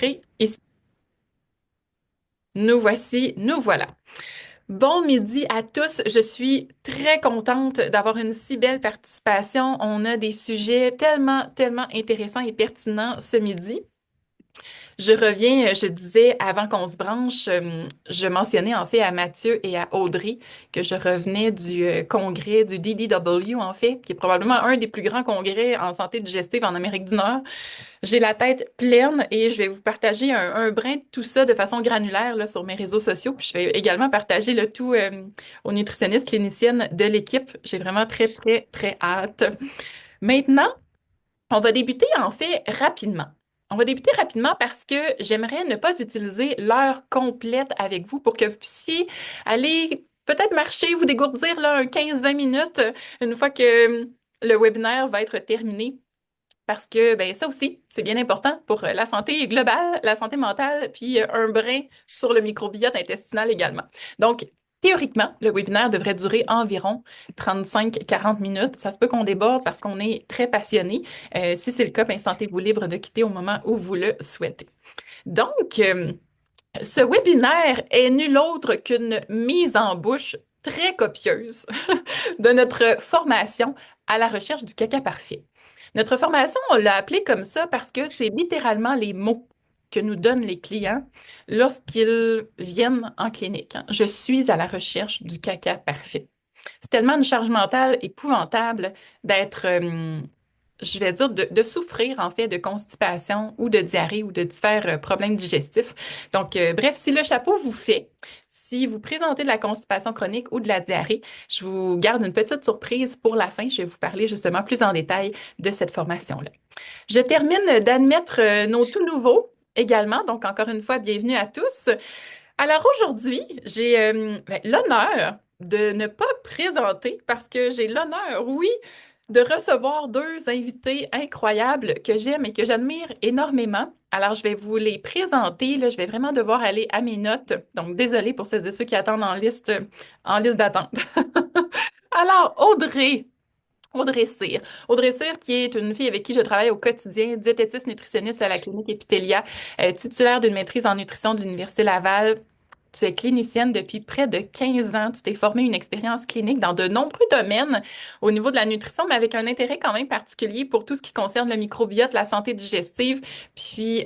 enregistrer. Nous voici, nous voilà. Bon midi à tous. Je suis très contente d'avoir une si belle participation. On a des sujets tellement, tellement intéressants et pertinents ce midi. Je reviens, je disais avant qu'on se branche, je mentionnais en fait à Mathieu et à Audrey que je revenais du congrès du DDW en fait, qui est probablement un des plus grands congrès en santé digestive en Amérique du Nord. J'ai la tête pleine et je vais vous partager un brin de tout ça de façon granulaire là, sur mes réseaux sociaux. Puis je vais également partager le tout aux nutritionnistes cliniciennes de l'équipe. J'ai vraiment très, très, très hâte. Maintenant, on va débuter en fait rapidement. On va débuter rapidement parce que j'aimerais ne pas utiliser l'heure complète avec vous pour que vous puissiez aller peut-être marcher, vous dégourdir là, un 15-20 minutes une fois que le webinaire va être terminé. Parce que ben, ça aussi, c'est bien important pour la santé globale, la santé mentale, puis un brin sur le microbiote intestinal également. Donc, théoriquement, le webinaire devrait durer environ 35-40 minutes. Ça se peut qu'on déborde parce qu'on est très passionné. Si c'est le cas, ben, sentez-vous libre de quitter au moment où vous le souhaitez. Donc, ce webinaire est nul autre qu'une mise en bouche très copieuse de notre formation à la recherche du caca parfait. Notre formation, on l'a appelée comme ça parce que c'est littéralement les mots que nous donnent les clients lorsqu'ils viennent en clinique, hein. Je suis à la recherche du caca parfait. C'est tellement une charge mentale épouvantable d'être, je vais dire, de souffrir en fait de constipation ou de diarrhée ou de divers problèmes digestifs. Donc, bref, si le chapeau vous fait, si vous présentez de la constipation chronique ou de la diarrhée, je vous garde une petite surprise pour la fin. Je vais vous parler justement plus en détail de cette formation-là. Je termine d'admettre nos tout nouveaux également. Donc, encore une fois, bienvenue à tous. Alors aujourd'hui, j'ai l'honneur de ne pas présenter parce que j'ai l'honneur, oui, de recevoir deux invités incroyables que j'aime et que j'admire énormément. Alors, je vais vous les présenter. Là, je vais vraiment devoir aller à mes notes. Donc, désolée pour celles et ceux qui attendent en liste d'attente. Alors, Audrey Cyr. Audrey Cyr, qui est une fille avec qui je travaille au quotidien, diététiste nutritionniste à la clinique Epitelia, titulaire d'une maîtrise en nutrition de l'Université Laval. Tu es clinicienne depuis près de 15 ans. Tu t'es formée une expérience clinique dans de nombreux domaines au niveau de la nutrition, mais avec un intérêt quand même particulier pour tout ce qui concerne le microbiote, la santé digestive, puis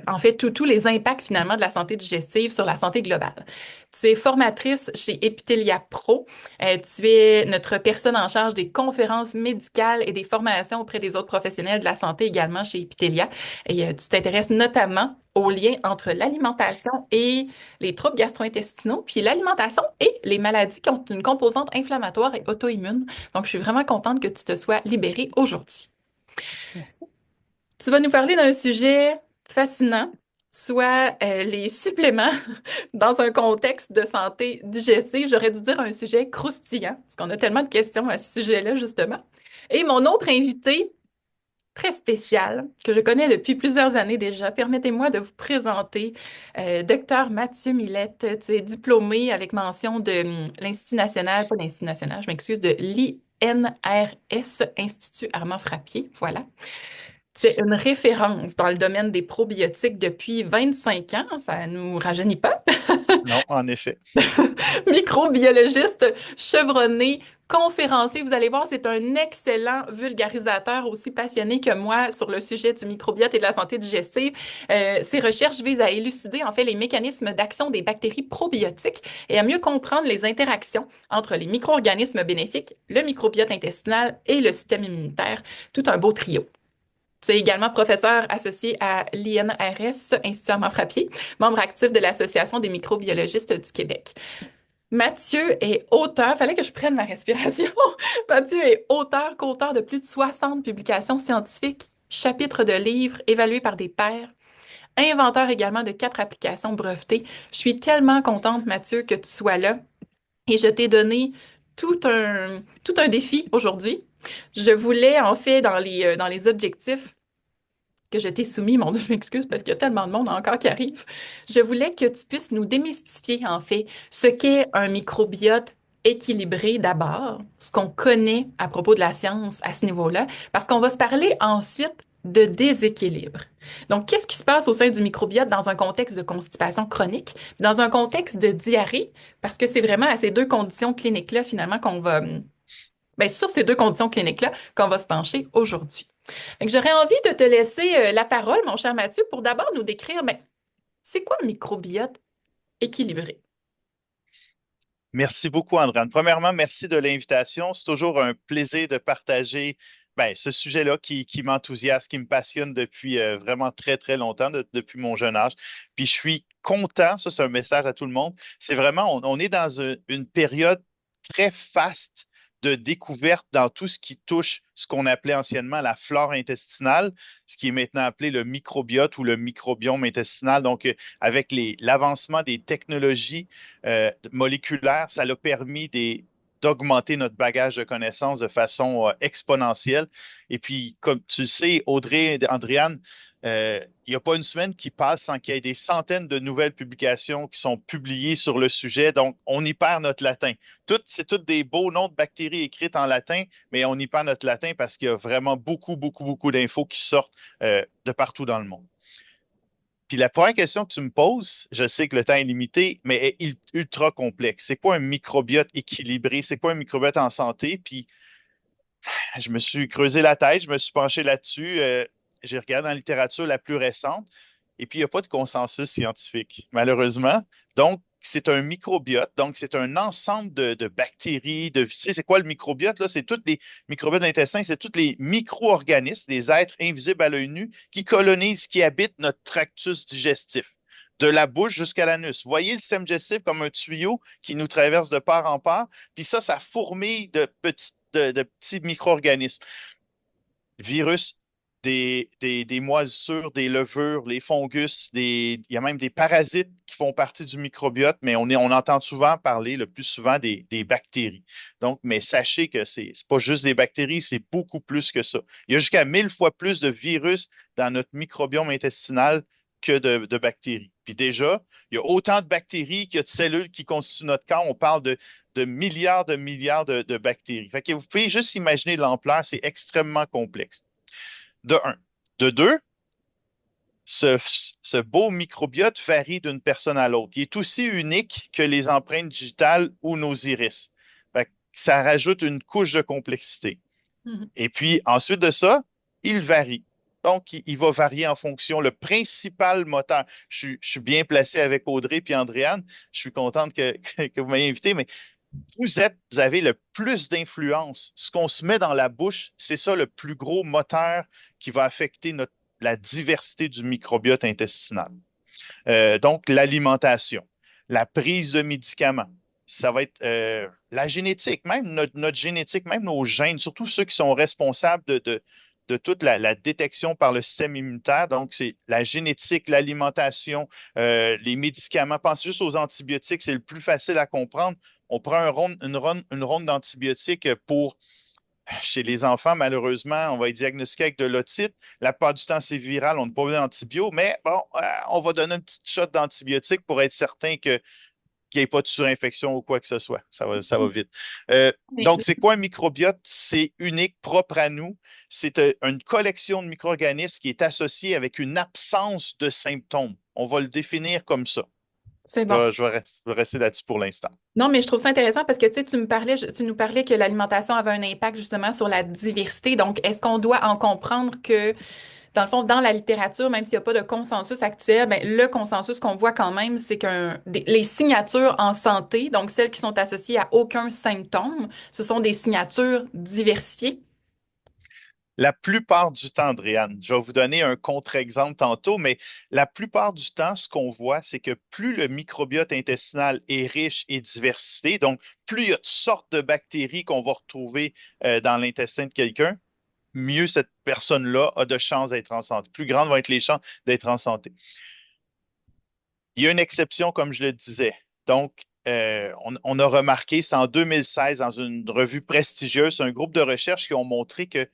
en fait, tous les impacts finalement de la santé digestive sur la santé globale. Tu es formatrice chez Epitelia Pro. Tu es notre personne en charge des conférences médicales et des formations auprès des autres professionnels de la santé également chez Epitelia. Et tu t'intéresses notamment aux liens entre l'alimentation et les troubles gastro-intestinaux, puis l'alimentation et les maladies qui ont une composante inflammatoire et auto-immune. Donc, je suis vraiment contente que tu te sois libérée aujourd'hui. Merci. Tu vas nous parler d'un sujet fascinant, soit les suppléments dans un contexte de santé digestive. J'aurais dû dire un sujet croustillant, parce qu'on a tellement de questions à ce sujet-là, justement. Et mon autre invité, très spécial, que je connais depuis plusieurs années déjà, permettez-moi de vous présenter Dr Mathieu Millette. Tu es diplômé avec mention de l'Institut national, pas l'Institut national, je m'excuse, de l'INRS, Institut Armand Frappier. Voilà. C'est une référence dans le domaine des probiotiques depuis 25 ans, ça nous rajeunit pas. Non, en effet. Microbiologiste chevronné, conférencier, vous allez voir, c'est un excellent vulgarisateur, aussi passionné que moi sur le sujet du microbiote et de la santé digestive. Ses recherches visent à élucider en fait les mécanismes d'action des bactéries probiotiques et à mieux comprendre les interactions entre les micro-organismes bénéfiques, le microbiote intestinal et le système immunitaire. Tout un beau trio. Tu es également professeur associé à l'INRS, Institut Armand Frappier, membre actif de l'Association des microbiologistes du Québec. Mathieu est auteur, fallait que je prenne ma respiration. Mathieu est auteur, co-auteur de plus de 60 publications scientifiques, chapitres de livres évalués par des pairs, inventeur également de 4 applications brevetées. Je suis tellement contente, Mathieu, que tu sois là et je t'ai donné tout un défi aujourd'hui. Je voulais, en fait, dans les objectifs, que je t'ai soumis, mon Dieu, je m'excuse parce qu'il y a tellement de monde encore qui arrive. Je voulais que tu puisses nous démystifier, en fait, ce qu'est un microbiote équilibré d'abord, ce qu'on connaît à propos de la science à ce niveau-là, parce qu'on va se parler ensuite de déséquilibre. Donc, qu'est-ce qui se passe au sein du microbiote dans un contexte de constipation chronique, dans un contexte de diarrhée, parce que c'est vraiment à ces deux conditions cliniques-là, finalement, ben, sur ces deux conditions cliniques-là, qu'on va se pencher aujourd'hui. Fait que j'aurais envie de te laisser la parole, mon cher Mathieu, pour d'abord nous décrire, ben, c'est quoi un microbiote équilibré? Merci beaucoup, Andréane. Premièrement, merci de l'invitation. C'est toujours un plaisir de partager ce sujet-là qui m'enthousiasme, qui me passionne depuis vraiment très, très longtemps, depuis mon jeune âge. Puis je suis content, ça c'est un message à tout le monde. C'est vraiment, on est dans une période très faste de découverte dans tout ce qui touche ce qu'on appelait anciennement la flore intestinale, ce qui est maintenant appelé le microbiote ou le microbiome intestinal. Donc, avec l'avancement des technologies moléculaires, ça l'a permis d'augmenter notre bagage de connaissances de façon exponentielle. Et puis, comme tu le sais, Audrey, Andréane, il n'y a pas une semaine qui passe sans qu'il y ait des centaines de nouvelles publications qui sont publiées sur le sujet. Donc, on y perd notre latin. C'est tous des beaux noms de bactéries écrites en latin, mais on y perd notre latin parce qu'il y a vraiment beaucoup, beaucoup, beaucoup d'infos qui sortent de partout dans le monde. Puis la première question que tu me poses, je sais que le temps est limité, mais est ultra complexe. C'est quoi un microbiote équilibré? C'est quoi un microbiote en santé? Puis je me suis creusé la tête, je me suis penché là-dessus. J'ai regardé dans la littérature la plus récente, et puis il n'y a pas de consensus scientifique, malheureusement. Donc, c'est un microbiote, donc c'est un ensemble de bactéries, tu sais, c'est quoi le microbiote, là? C'est tous les microbiotes de l'intestin, c'est tous les micro-organismes, des êtres invisibles à l'œil nu qui colonisent, qui habitent notre tractus digestif. De la bouche jusqu'à l'anus. Voyez le système digestif comme un tuyau qui nous traverse de part en part, puis ça fourmille de petits micro-organismes. Virus, des moisissures, des levures, les fungus, il y a même des parasites qui font partie du microbiote, mais on entend souvent parler, le plus souvent, des bactéries. Donc, mais sachez que c'est pas juste des bactéries, c'est beaucoup plus que ça. Il y a jusqu'à 1000 fois plus de virus dans notre microbiome intestinal que de bactéries. Puis déjà, il y a autant de bactéries qu'il y a de cellules qui constituent notre corps. On parle de milliards de bactéries. Fait que vous pouvez juste imaginer l'ampleur, c'est extrêmement complexe. De un. De deux, ce beau microbiote varie d'une personne à l'autre. Il est aussi unique que les empreintes digitales ou nos iris. Fait que ça rajoute une couche de complexité. Mhm. Et puis, ensuite de ça, il varie. Donc, il va varier en fonction. Le principal moteur, je suis bien placé avec Audrey et Andréane. Je suis contente que vous m'ayez invité, mais vous avez le plus d'influence. Ce qu'on se met dans la bouche, c'est ça le plus gros moteur qui va affecter la diversité du microbiote intestinal. Donc, l'alimentation, la prise de médicaments, ça va être la génétique, même notre génétique, même nos gènes, surtout ceux qui sont responsables de toute la détection par le système immunitaire. Donc, c'est la génétique, l'alimentation, les médicaments. Pensez juste aux antibiotiques, c'est le plus facile à comprendre. On prend une ronde d'antibiotiques pour chez les enfants, malheureusement, on va être diagnostiqué avec de l'otite. La plupart du temps, c'est viral, on n'a pas besoin d'antibio, mais bon, on va donner une petite shot d'antibiotique pour être certain qu'il n'y ait pas de surinfection ou quoi que ce soit. Ça va vite. Donc, c'est quoi un microbiote? C'est unique, propre à nous. C'est une collection de micro-organismes qui est associée avec une absence de symptômes. On va le définir comme ça. C'est bon. Je vais rester là-dessus pour l'instant. Non, mais je trouve ça intéressant parce que tu sais, tu nous parlais que l'alimentation avait un impact justement sur la diversité. Donc, est-ce qu'on doit en comprendre que, dans le fond, dans la littérature, même s'il n'y a pas de consensus actuel, ben, le consensus qu'on voit quand même, c'est que les signatures en santé, donc celles qui sont associées à aucun symptôme, ce sont des signatures diversifiées. La plupart du temps, Andréane, je vais vous donner un contre-exemple tantôt, mais la plupart du temps, ce qu'on voit, c'est que plus le microbiote intestinal est riche et diversité, donc plus il y a de sortes de bactéries qu'on va retrouver dans l'intestin de quelqu'un, mieux cette personne-là a de chances d'être en santé. Plus grandes vont être les chances d'être en santé. Il y a une exception, comme je le disais. Donc, on a remarqué, c'est en 2016, dans une revue prestigieuse, un groupe de recherche qui ont montré que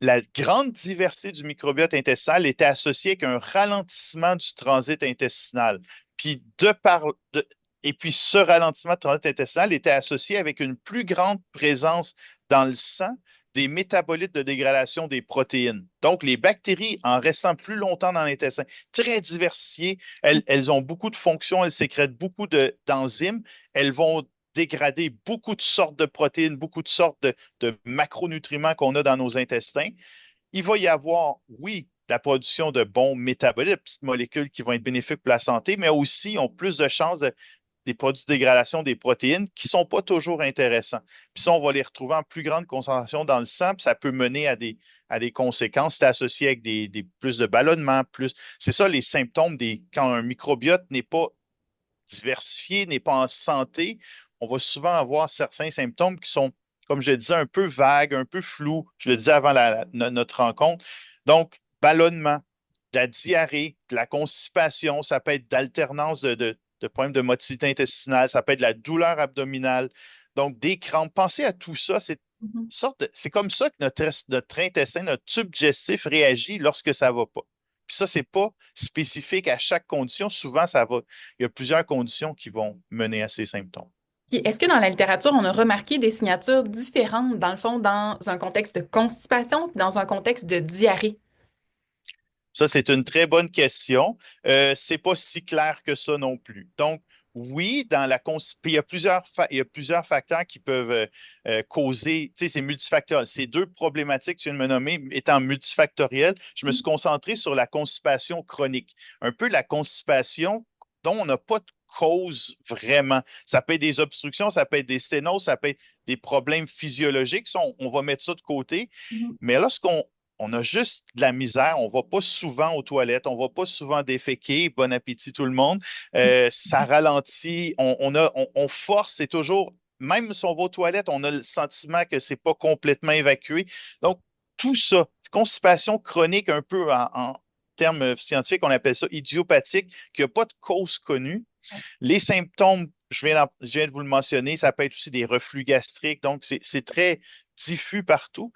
la grande diversité du microbiote intestinal était associée avec un ralentissement du transit intestinal. Puis et puis ce ralentissement de transit intestinal était associé avec une plus grande présence dans le sang, des métabolites de dégradation des protéines. Donc, les bactéries, en restant plus longtemps dans l'intestin, très diversifiées, elles ont beaucoup de fonctions, elles sécrètent beaucoup d'enzymes, elles vont dégrader beaucoup de sortes de protéines, beaucoup de sortes de macronutriments qu'on a dans nos intestins. Il va y avoir, oui, la production de bons métabolites, de petites molécules qui vont être bénéfiques pour la santé, mais aussi ont plus de chances des produits de dégradation des protéines qui ne sont pas toujours intéressants. Puis ça, on va les retrouver en plus grande concentration dans le sang, puis ça peut mener à des conséquences. C'est associé avec plus de ballonnement, plus. C'est ça les symptômes quand un microbiote n'est pas diversifié, n'est pas en santé. On va souvent avoir certains symptômes qui sont, comme je le disais, un peu vagues, un peu flous. Je le disais avant notre rencontre. Donc, ballonnement, de la diarrhée, de la constipation, ça peut être d'alternance de problèmes de motilité intestinale, ça peut être de la douleur abdominale, donc des crampes. Pensez à tout ça, Mhm. c'est comme ça que notre intestin, notre tube digestif réagit lorsque ça va pas. Puis ça, c'est pas spécifique à chaque condition. Souvent, ça va. Il y a plusieurs conditions qui vont mener à ces symptômes. Puis, est-ce que dans la littérature, on a remarqué des signatures différentes, dans le fond, dans un contexte de constipation, puis dans un contexte de diarrhée? Ça, c'est une très bonne question. C'est pas si clair que ça non plus. Donc, oui, il y a plusieurs facteurs qui peuvent causer, tu sais, c'est multifactoriel. Ces deux problématiques que tu viens de me nommer étant multifactorielles, je me suis concentré sur la constipation chronique. Un peu la constipation dont on n'a pas de cause vraiment. Ça peut être des obstructions, ça peut être des sténoses, ça peut être des problèmes physiologiques. Ça, on va mettre ça de côté. Mhm. Mais lorsqu'on a juste de la misère, on va pas souvent aux toilettes, on va pas souvent déféquer, bon appétit tout le monde. Ça ralentit, on force, c'est toujours, même si on va aux toilettes, on a le sentiment que c'est pas complètement évacué. Donc, tout ça, constipation chronique un peu en termes scientifiques, on appelle ça idiopathique, qui n'a pas de cause connue. Les symptômes, je viens de vous le mentionner, ça peut être aussi des reflux gastriques, donc c'est très diffus partout.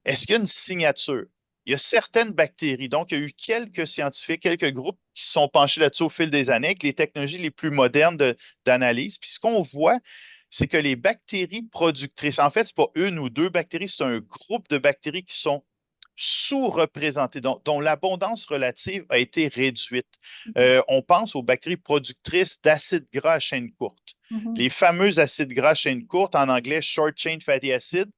Est-ce qu'il y a une signature? Il y a certaines bactéries. Donc, il y a eu quelques scientifiques, quelques groupes qui se sont penchés là-dessus au fil des années avec les technologies les plus modernes d'analyse. Puis ce qu'on voit, c'est que les bactéries productrices, en fait, c'est pas une ou deux bactéries, c'est un groupe de bactéries qui sont sous-représentées, dont l'abondance relative a été réduite. On pense aux bactéries productrices d'acides gras à chaîne courte. Mhm. Les fameux acides gras à chaîne courte, en anglais short chain fatty acids,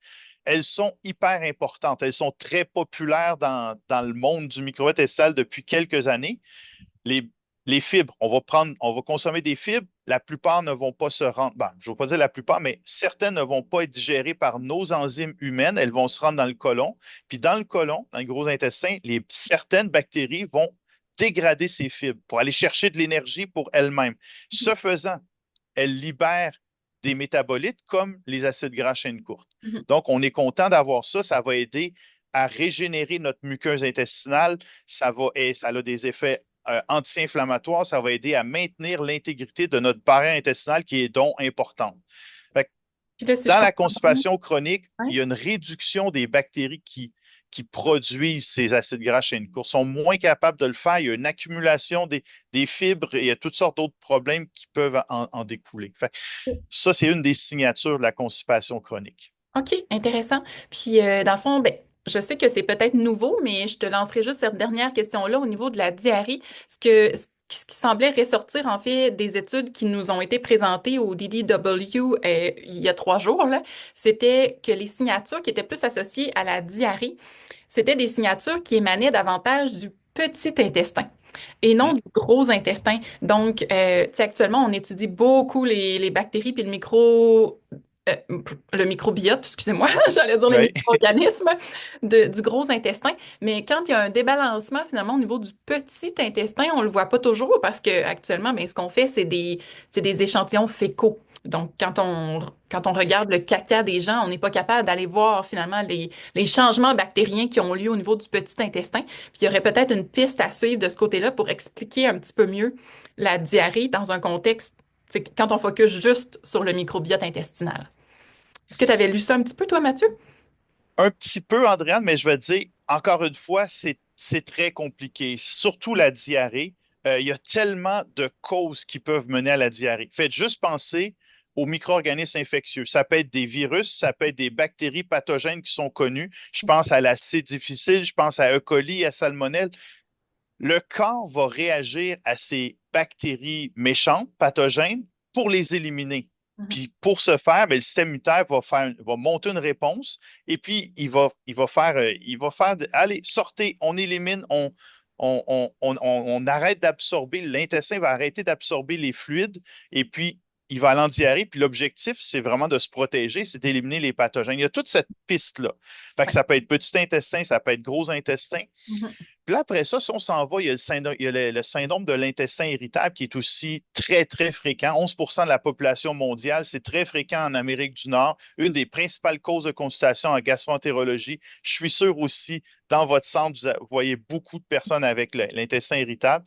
elles sont hyper importantes. Elles sont très populaires dans le monde du microbiote intestinal depuis quelques années. Les, les fibres, on va consommer des fibres. La plupart ne vont pas se rendre, bon, je ne veux pas dire la plupart, mais certaines ne vont pas être digérées par nos enzymes humaines. Elles vont se rendre dans le côlon. Puis dans le côlon, dans le gros intestin, certaines bactéries vont dégrader ces fibres pour aller chercher de l'énergie pour elles-mêmes. Ce faisant, elles libèrent des métabolites comme les acides gras chaîne courte. Mhm. Donc, on est content d'avoir ça. Ça va aider à régénérer notre muqueuse intestinale. Ça a des effets anti-inflammatoires. Ça va aider à maintenir l'intégrité de notre barrière intestinale qui est donc importante. Fait que Puis là, si je dans la comprends bien, constipation chronique, il ouais. y a une réduction des bactéries qui produisent ces acides gras chaîne courte, sont moins capables de le faire. Il y a une accumulation des fibres et il y a toutes sortes d'autres problèmes qui peuvent en découler. Fait que ça, c'est une des signatures de la constipation chronique. OK, intéressant. Puis, dans le fond, ben, je sais que c'est peut-être nouveau, mais je te lancerai juste cette dernière question-là au niveau de la diarrhée. Ce qui semblait ressortir, en fait, des études qui nous ont été présentées au DDW il y a 3 jours, là, c'était que les signatures qui étaient plus associées à la diarrhée, c'était des signatures qui émanaient davantage du petit intestin et non Hmm. du gros intestin. Donc, tu sais, actuellement, on étudie beaucoup les bactéries puis euh, le microbiote, excusez-moi, j'allais dire les Oui. micro-organismes du gros intestin. Mais quand il y a un débalancement finalement au niveau du petit intestin, on le voit pas toujours parce que actuellement, ben, ce qu'on fait, c'est des échantillons fécaux. Donc, quand on regarde le caca des gens, on n'est pas capable d'aller voir finalement les changements bactériens qui ont lieu au niveau du petit intestin. Puis il y aurait peut-être une piste à suivre de ce côté-là pour expliquer un petit peu mieux la diarrhée dans un contexte, tu sais, quand on focus juste sur le microbiote intestinal. Est-ce que tu avais lu ça un petit peu, toi, Mathieu? Un petit peu, Andréane, mais je vais te dire, encore une fois, c'est très compliqué. Surtout la diarrhée. Il y a tellement de causes qui peuvent mener à la diarrhée. Faites juste penser aux micro-organismes infectieux. Ça peut être des virus, ça peut être des bactéries pathogènes qui sont connues. Je pense à la C. difficile, je pense à E. coli, à Salmonelle. Le corps va réagir à ces bactéries méchantes, pathogènes, pour les éliminer. Mhm. Puis pour ce faire, ben, le système immunitaire va monter une réponse et puis il va faire, allez, sortez, on élimine, on arrête d'absorber, l'intestin va arrêter d'absorber les fluides et puis il va aller en diarrhée. Puis l'objectif, c'est vraiment de se protéger, c'est d'éliminer les pathogènes. Il y a toute cette piste-là. Fait que Ouais. ça peut être petit intestin, ça peut être gros intestin. Mhm. Puis là, après ça, si on s'en va, il y a le syndrome de l'intestin irritable qui est aussi très, très fréquent. 11% de la population mondiale, c'est très fréquent en Amérique du Nord. Une des principales causes de consultation en gastroentérologie. Je suis sûr aussi, dans votre centre, vous voyez beaucoup de personnes avec l'intestin irritable.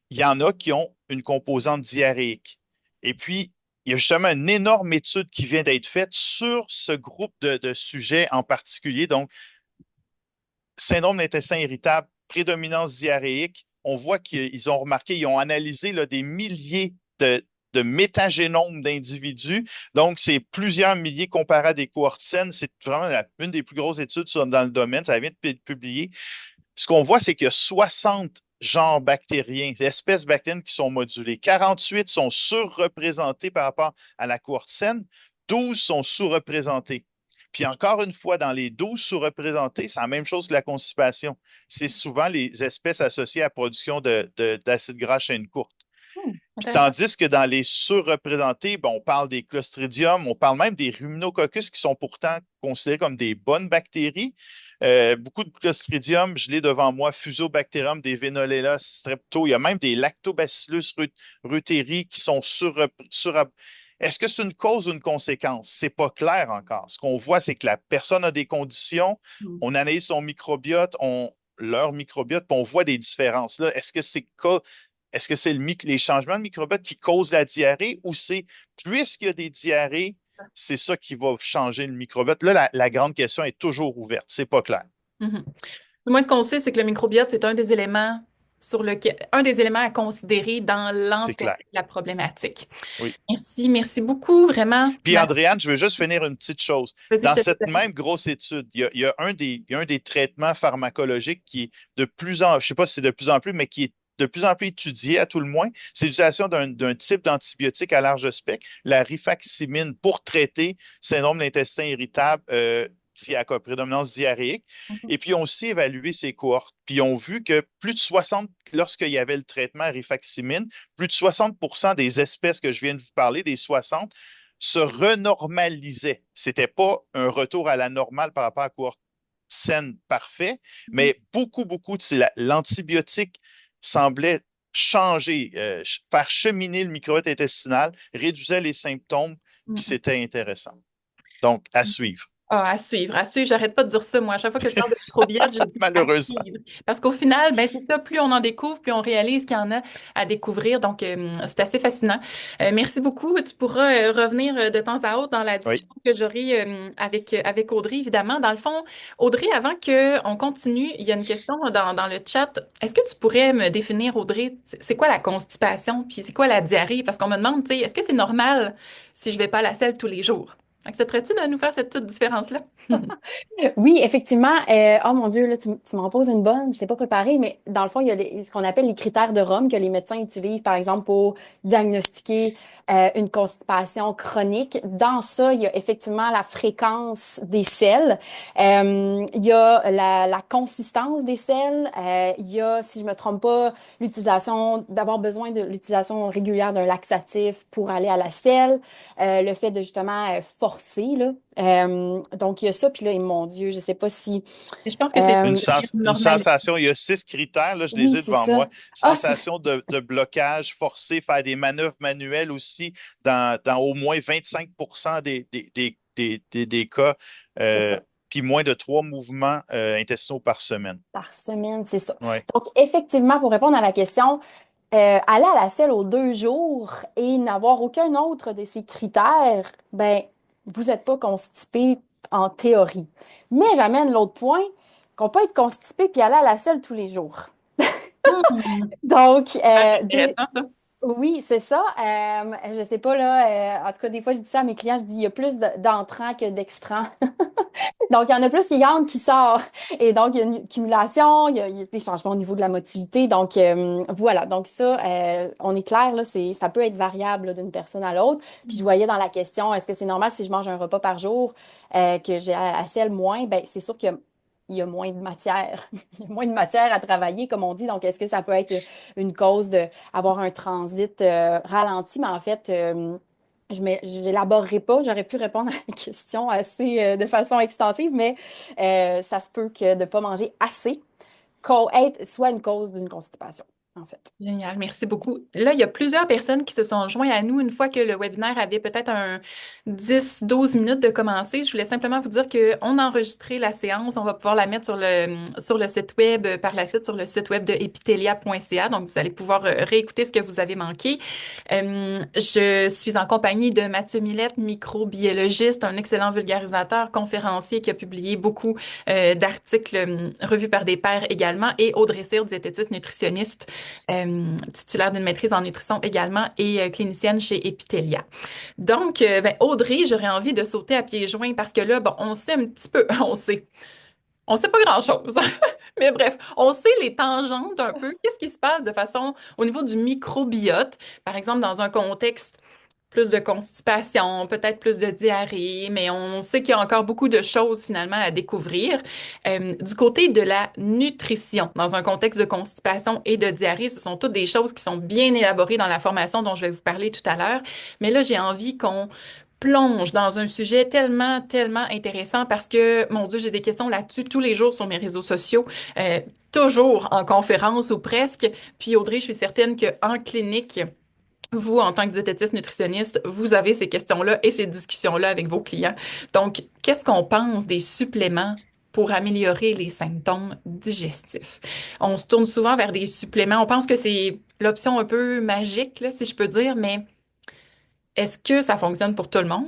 Il y en a qui ont une composante diarrhéique. Et puis, il y a justement une énorme étude qui vient d'être faite sur ce groupe de sujets en particulier. Donc, syndrome d'intestin irritable, prédominance diarrhéique, on voit qu'ils ont remarqué, ils ont analysé là, des milliers de métagénomes d'individus. Donc, c'est plusieurs milliers comparé à des cohortes saines. C'est vraiment une des plus grosses études dans le domaine. Ça vient de publier. Ce qu'on voit, c'est qu'il y a 60 genres bactériens, des espèces bactériennes qui sont modulées. 48 sont surreprésentés par rapport à la cohorte saine. 12 sont sous-représentés. Puis encore une fois, dans les 12 sous-représentés, c'est la même chose que la constipation. C'est souvent les espèces associées à la production d'acide gras chaîne courte. Puis Intéressant. tandis que dans les surreprésentés, bon, on parle des Clostridium, on parle même des Ruminococcus qui sont pourtant considérés comme des bonnes bactéries. Beaucoup de Clostridium, je l'ai devant moi, Fusobacterium, des Venolella, Strepto, il y a même des Lactobacillus reuteri qui sont Est-ce que c'est une cause ou une conséquence? C'est pas clair encore. Ce qu'on voit, c'est que la personne a des conditions, Mhm. on analyse son microbiote, leur microbiote, puis on voit des différences. Là, est-ce que c'est les changements de microbiote qui causent la diarrhée ou c'est puisqu'il y a des diarrhées, c'est ça qui va changer le microbiote? Là, la grande question est toujours ouverte. C'est pas clair. Mhm. Moi, ce qu'on sait, c'est que le microbiote, c'est un des éléments à considérer dans C'est l'entièreté clair. de la problématique. Oui. Merci beaucoup, vraiment. Puis, Andréane, je veux juste finir une petite chose. Vas-y, je Dans te cette laisse. même grosse étude, il y a un des traitements pharmacologiques qui est je sais pas si c'est de plus en plus, mais qui est de plus en plus étudié à tout le moins, c'est l'utilisation d'un type d'antibiotique à large spectre, la rifaximine, pour traiter syndrome d'intestin irritable, à prédominance diarrhéique. Mhm. Et puis, ils ont aussi évalué ces cohortes. Puis, ils ont vu que lorsqu'il y avait le traitement rifaximine, plus de 60% des espèces que je viens de vous parler, des 60, se renormalisaient. C'était pas un retour à la normale par rapport à la cohorte saine parfait, Mhm. mais beaucoup, beaucoup, l'antibiotique semblait changer, faire cheminer le microbiote intestinal, réduisait les symptômes, puis Mhm. c'était intéressant. Donc, à suivre. Ah, à suivre, à suivre. J'arrête pas de dire ça, moi. À chaque fois que je parle de microbiote, je dis à Malheureusement. suivre. Parce qu'au final, ben, c'est ça, plus on en découvre, plus on réalise qu'il y en a à découvrir. Donc, c'est assez fascinant. Merci beaucoup. Tu pourras revenir de temps à autre dans la Oui. discussion que j'aurai avec Audrey, évidemment. Dans le fond, Audrey, avant qu'on continue, il y a une question dans le chat. Est-ce que tu pourrais me définir, Audrey, c'est quoi la constipation, puis c'est quoi la diarrhée? Parce qu'on me demande, tu sais, est-ce que c'est normal si je vais pas à la selle tous les jours? Accepterais-tu de nous faire cette petite différence-là? Oui, effectivement. Oh mon Dieu, là, tu m'en poses une bonne. Je t'ai pas préparée, mais dans le fond, il y a ce qu'on appelle les critères de Rome que les médecins utilisent, par exemple, pour diagnostiquer une constipation chronique. Dans ça, il y a effectivement la fréquence des selles. Il y a la consistance des selles. Il y a, si je me trompe pas, d'avoir besoin de l'utilisation régulière d'un laxatif pour aller à la selle. Le fait de justement forcer, là. Donc, il y a ça, puis là, et mon Dieu, je sais pas si... Je pense que c'est Une, euh, sens- une normal. sensation, il y a 6 critères, là, je les oui, ai c'est devant moi. ça. Ah, Sensation de blocage forcé, faire des manœuvres manuelles aussi dans au moins 25% des cas, c'est euh, ça. puis moins de 3 mouvements intestinaux par semaine. Par semaine, c'est ça. Ouais, Donc, effectivement, pour répondre à la question, aller à la selle aux 2 jours et n'avoir aucun autre de ces critères, ben, vous n'êtes pas constipé en théorie. Mais j'amène l'autre point, qu'on peut être constipé puis aller à la selle tous les jours. Hmm. Donc, Ah, c'est intéressant, ça. Oui, c'est ça. Je sais pas, là. En tout cas, des fois, je dis ça à mes clients, je dis il y a plus d'entrants que d'extrants. Donc, il y en a plus qui gagnent qui sort. Et donc, il y a une accumulation, il y a des changements au niveau de la motilité. Donc, voilà. Donc, ça, on est clair, là, ça peut être variable là, d'une personne à l'autre. Puis, je voyais dans la question, est-ce que c'est normal si je mange un repas par jour, que j'ai assez le moins? Ben, c'est sûr qu'il y a moins de matière. Il y a moins de matière à travailler, comme on dit. Donc, est-ce que ça peut être une cause d'avoir un transit ralenti? Mais en fait, je n'élaborerai pas. J'aurais pu répondre à la question assez de façon extensive, mais ça se peut que de ne pas manger assez soit une cause d'une constipation, en fait. Génial, merci beaucoup. Là, il y a plusieurs personnes qui se sont joints à nous une fois que le webinaire avait peut-être un 10-12 minutes de commencer. Je voulais simplement vous dire qu'on a enregistré la séance. On va pouvoir la mettre sur le site web par la suite, sur le site web de epitelia.ca. Donc, vous allez pouvoir réécouter ce que vous avez manqué. Je suis en compagnie de Mathieu Millette, microbiologiste, un excellent vulgarisateur, conférencier qui a publié beaucoup d'articles revus par des pairs également, et Audrey Cyr, diététiste nutritionniste titulaire d'une maîtrise en nutrition également et clinicienne chez Epitelia. Donc, ben, Audrey, j'aurais envie de sauter à pieds joints parce que là, bon, on sait un petit peu, on sait pas grand-chose. Mais bref, on sait les tangentes un peu. Qu'est-ce qui se passe de façon au niveau du microbiote, par exemple dans un contexte plus de constipation, peut-être plus de diarrhée, mais on sait qu'il y a encore beaucoup de choses finalement à découvrir. Du côté de la nutrition, dans un contexte de constipation et de diarrhée, ce sont toutes des choses qui sont bien élaborées dans la formation dont je vais vous parler tout à l'heure. Mais là, j'ai envie qu'on plonge dans un sujet tellement, tellement intéressant parce que, mon Dieu, j'ai des questions là-dessus tous les jours sur mes réseaux sociaux, toujours en conférence ou presque. Puis Audrey, je suis certaine qu'en clinique, vous, en tant que diététiste nutritionniste, vous avez ces questions-là et ces discussions-là avec vos clients. Donc, qu'est-ce qu'on pense des suppléments pour améliorer les symptômes digestifs? On se tourne souvent vers des suppléments. On pense que c'est l'option un peu magique, là, si je peux dire, mais est-ce que ça fonctionne pour tout le monde?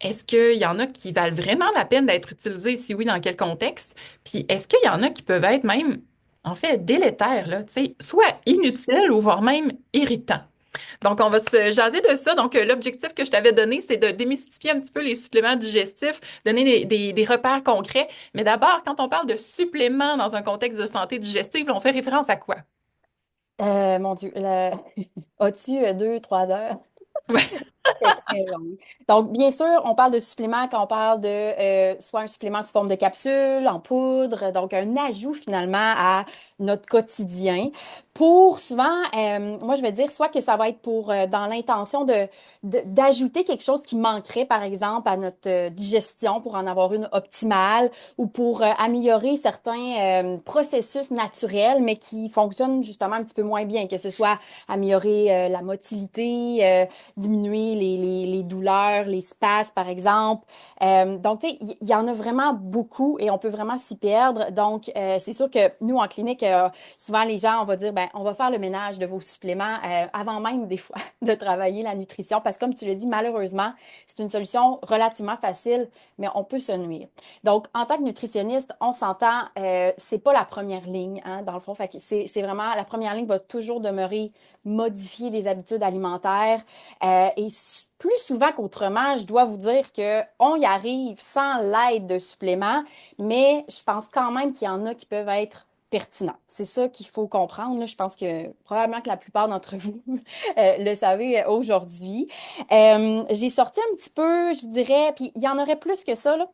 Est-ce qu'il y en a qui valent vraiment la peine d'être utilisés? Si oui, dans quel contexte? Puis est-ce qu'il y en a qui peuvent être même, en fait, délétères, là, tu sais, soit inutiles ou voire même irritants? Donc, on va se jaser de ça. Donc, l'objectif que je t'avais donné, c'est de démystifier un petit peu les suppléments digestifs, donner des repères concrets. Mais d'abord, quand on parle de suppléments dans un contexte de santé digestive, on fait référence à quoi? Mon Dieu, as-tu 2, 3 heures? Ouais. C'est très long. Donc, bien sûr, on parle de suppléments quand on parle de soit un supplément sous forme de capsule, en poudre, donc un ajout finalement à notre quotidien. Pour souvent, moi je vais dire soit que ça va être pour dans l'intention d'ajouter quelque chose qui manquerait, par exemple, à notre digestion pour en avoir une optimale ou pour améliorer certains processus naturels, mais qui fonctionnent justement un petit peu moins bien, que ce soit améliorer la motilité, diminuer les douleurs, les spasmes, par exemple. Donc, tu sais, il y en a vraiment beaucoup et on peut vraiment s'y perdre. Donc, c'est sûr que nous, en clinique, souvent, les gens, on va dire, ben, on va faire le ménage de vos suppléments avant même, des fois, de travailler la nutrition. Parce que, comme tu le dis, malheureusement, c'est une solution relativement facile, mais on peut se nuire. Donc, en tant que nutritionniste, on s'entend, c'est pas la première ligne, hein, dans le fond. Fait que c'est vraiment, la première ligne va toujours demeurer modifier des habitudes alimentaires. Plus souvent qu'autrement, je dois vous dire que on y arrive sans l'aide de suppléments, mais je pense quand même qu'il y en a qui peuvent être pertinents. C'est ça qu'il faut comprendre, là. Je pense que probablement que la plupart d'entre vous le savez aujourd'hui. J'ai sorti un petit peu, je vous dirais, puis il y en aurait plus que ça, là.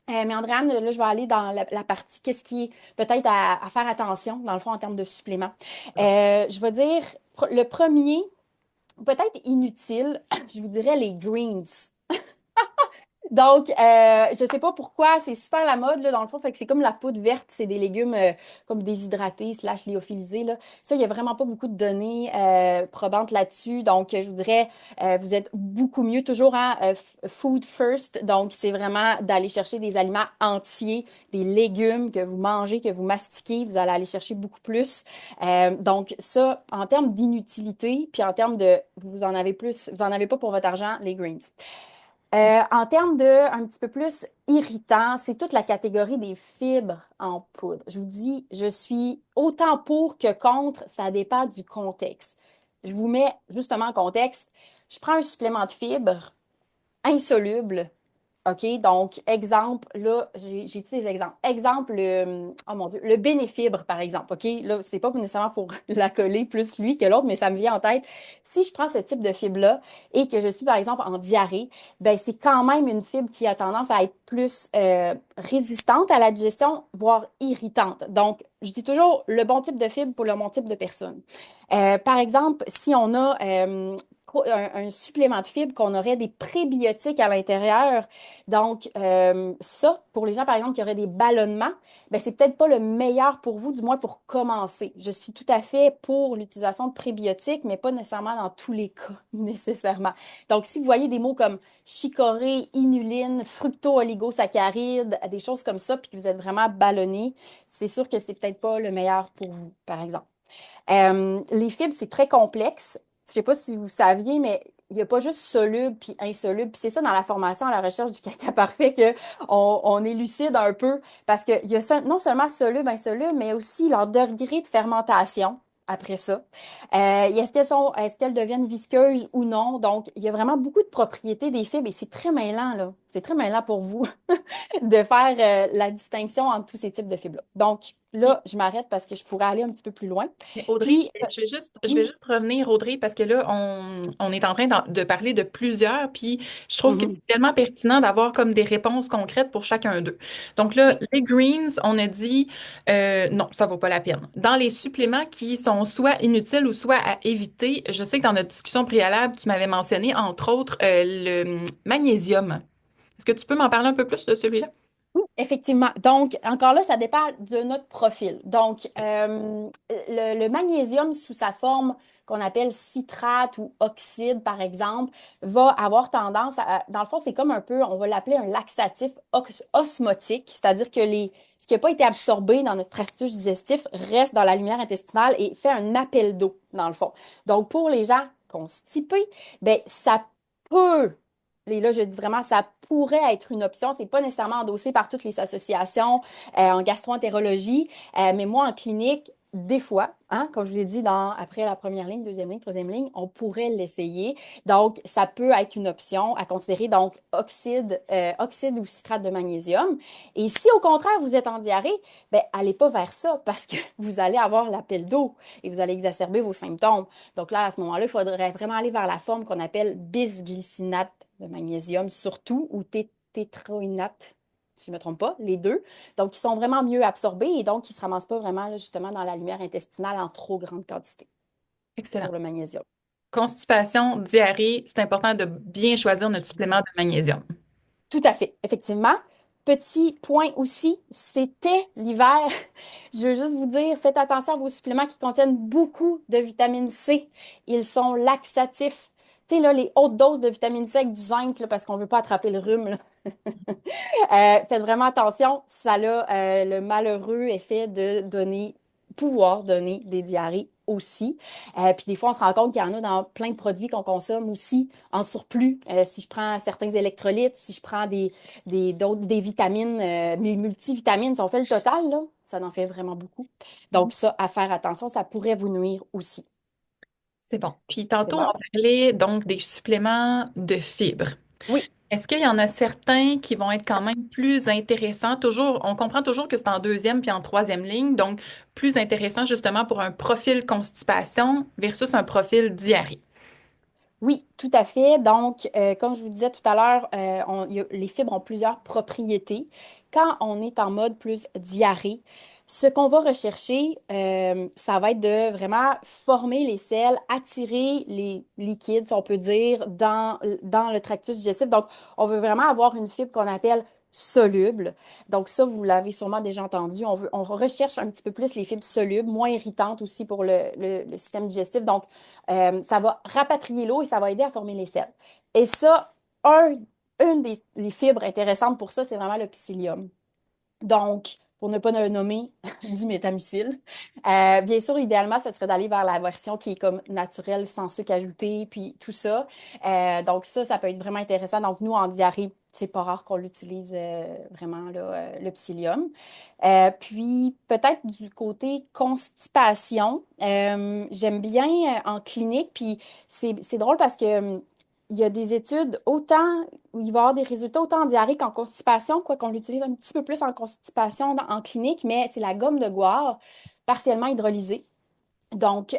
Mais Andréane, là, je vais aller dans la partie qu'est-ce qui est peut-être à faire attention, dans le fond, en termes de suppléments. Je vais dire le premier, peut-être inutile, je vous dirais les greens. Donc, je sais pas pourquoi, c'est super la mode, là, dans le fond. Fait que c'est comme la poudre verte, c'est des légumes comme déshydratés slash lyophilisés, là. Ça, il y a vraiment pas beaucoup de données probantes là-dessus. Donc, je voudrais, vous êtes beaucoup mieux, toujours en food first. Donc, c'est vraiment d'aller chercher des aliments entiers, des légumes que vous mangez, que vous mastiquez. Vous allez aller chercher beaucoup plus. Donc, ça, en termes d'inutilité, puis en termes de, vous en avez plus, vous en avez pas pour votre argent, les greens. En termes de un petit peu plus irritant, c'est toute la catégorie des fibres en poudre. Je vous dis, je suis autant pour que contre, ça dépend du contexte. je vous mets justement en contexte. Je prends un supplément de fibres insoluble. OK? Donc, exemple, là, j'ai tous les exemples. Exemple, oh mon Dieu, le Bénéfibre, par exemple. OK? Là, c'est pas nécessairement pour la coller plus lui que l'autre, mais ça me vient en tête. Si je prends ce type de fibre-là et que je suis, par exemple, en diarrhée, ben c'est quand même une fibre qui a tendance à être plus résistante à la digestion, voire irritante. Donc, je dis toujours le bon type de fibre pour le bon type de personne. Par exemple, si on a un supplément de fibres, qu'on aurait des prébiotiques à l'intérieur. Donc, ça, pour les gens, par exemple, qui auraient des ballonnements, ben, c'est peut-être pas le meilleur pour vous, du moins pour commencer. Je suis tout à fait pour l'utilisation de prébiotiques, mais pas nécessairement dans tous les cas, nécessairement. Donc, si vous voyez des mots comme chicorée, inuline, fructo-oligosaccharides, des choses comme ça, puis que vous êtes vraiment ballonné, c'est sûr que c'est peut-être pas le meilleur pour vous, par exemple. Les fibres, c'est très complexe. Je sais pas si vous saviez, mais il n'y a pas juste soluble puis insoluble. Puis c'est ça dans la formation à la recherche du caca parfait que on élucide un peu parce qu'il y a non seulement soluble, insoluble, mais aussi leur degré de fermentation après ça. Est-ce qu'elles deviennent visqueuses ou non? Donc, il y a vraiment beaucoup de propriétés des fibres et c'est très mêlant, là. C'est très mêlant pour vous de faire la distinction entre tous ces types de fibres-là. Donc, là, je m'arrête parce que je pourrais aller un petit peu plus loin. Mais Audrey, Puis, je vais oui. juste revenir, Audrey, parce que là, on est en train de parler de plusieurs, puis je trouve que Mhm. c'est tellement pertinent d'avoir comme des réponses concrètes pour chacun d'eux. Donc là, Oui. les greens, on a dit non, ça vaut pas la peine. Dans les suppléments qui sont soit inutiles ou soit à éviter, je sais que dans notre discussion préalable, tu m'avais mentionné, entre autres, le magnésium. Est-ce que tu peux m'en parler un peu plus de celui-là? Effectivement. Donc, encore là, ça dépend de notre profil. Donc, le magnésium sous sa forme qu'on appelle citrate ou oxyde, par exemple, va avoir tendance dans le fond, c'est comme un peu, on va l'appeler un laxatif osmotique, c'est-à-dire que ce qui n'a pas été absorbé dans notre tractus digestif reste dans la lumière intestinale et fait un appel d'eau, dans le fond. Donc, pour les gens constipés, ben, ça peut et là, je dis vraiment, ça pourrait être une option. C'est pas nécessairement endossé par toutes les associations en gastroentérologie, mais moi, en clinique, des fois, hein, comme je vous ai dit, après la première ligne, deuxième ligne, troisième ligne, on pourrait l'essayer. Donc, ça peut être une option à considérer. Donc, oxyde ou citrate de magnésium. Et si au contraire, vous êtes en diarrhée, ben, allez pas vers ça parce que vous allez avoir l'appel d'eau et vous allez exacerber vos symptômes. Donc là, à ce moment-là, il faudrait vraiment aller vers la forme qu'on appelle bisglycinate de magnésium, surtout, ou tétroïnate, si je ne me trompe pas, les deux. Donc, ils sont vraiment mieux absorbés et donc, ils ne se ramassent pas vraiment là, justement dans la lumière intestinale en trop grande quantité Excellent. pour le magnésium. Constipation, diarrhée, c'est important de bien choisir notre supplément de magnésium. Tout à fait, effectivement. Petit point aussi, c'était l'hiver. Je veux juste vous dire, faites attention à vos suppléments qui contiennent beaucoup de vitamine C. Ils sont laxatifs. Tu sais, là, les hautes doses de vitamine C avec du zinc, là, parce qu'on ne veut pas attraper le rhume, là. Faites vraiment attention, ça a le malheureux effet de pouvoir donner des diarrhées aussi. Puis des fois, on se rend compte qu'il y en a dans plein de produits qu'on consomme aussi en surplus. Si je prends certains électrolytes, si je prends des vitamines, des multivitamines, si on fait le total, là, ça en fait vraiment beaucoup. Donc ça, à faire attention, ça pourrait vous nuire aussi. C'est bon. Puis C'est tantôt, on bon? parlait donc des suppléments de fibres. Oui. Est-ce qu'il y en a certains qui vont être quand même plus intéressants? Toujours, on comprend toujours que c'est en deuxième puis en troisième ligne, donc plus intéressant justement pour un profil constipation versus un profil diarrhée. Oui, tout à fait. Donc, comme je vous disais tout à l'heure, les fibres ont plusieurs propriétés. Quand on est en mode plus diarrhée, ce qu'on va rechercher, ça va être de vraiment former les selles, attirer les liquides, si on peut dire, dans le tractus digestif. Donc, on veut vraiment avoir une fibre qu'on appelle soluble. Donc, ça, vous l'avez sûrement déjà entendu. On recherche un petit peu plus les fibres solubles, moins irritantes aussi pour le système digestif. Donc, ça va rapatrier l'eau et ça va aider à former les selles. Et ça, une des les fibres intéressantes pour ça, c'est vraiment le psyllium. Donc, pour ne pas le nommer, du métamucil. Bien sûr, idéalement, ça serait d'aller vers la version qui est comme naturelle, sans sucre ajouté, puis tout ça. Donc ça peut être vraiment intéressant. Donc nous, en diarrhée, c'est pas rare qu'on l'utilise vraiment, là, le psyllium. Puis peut-être du côté constipation, j'aime bien en clinique, puis c'est drôle parce que il y a des études autant où il va y avoir des résultats autant en diarrhée qu'en constipation, quoi qu'on l'utilise un petit peu plus en constipation en clinique, mais c'est la gomme de Guar partiellement hydrolysée. Donc,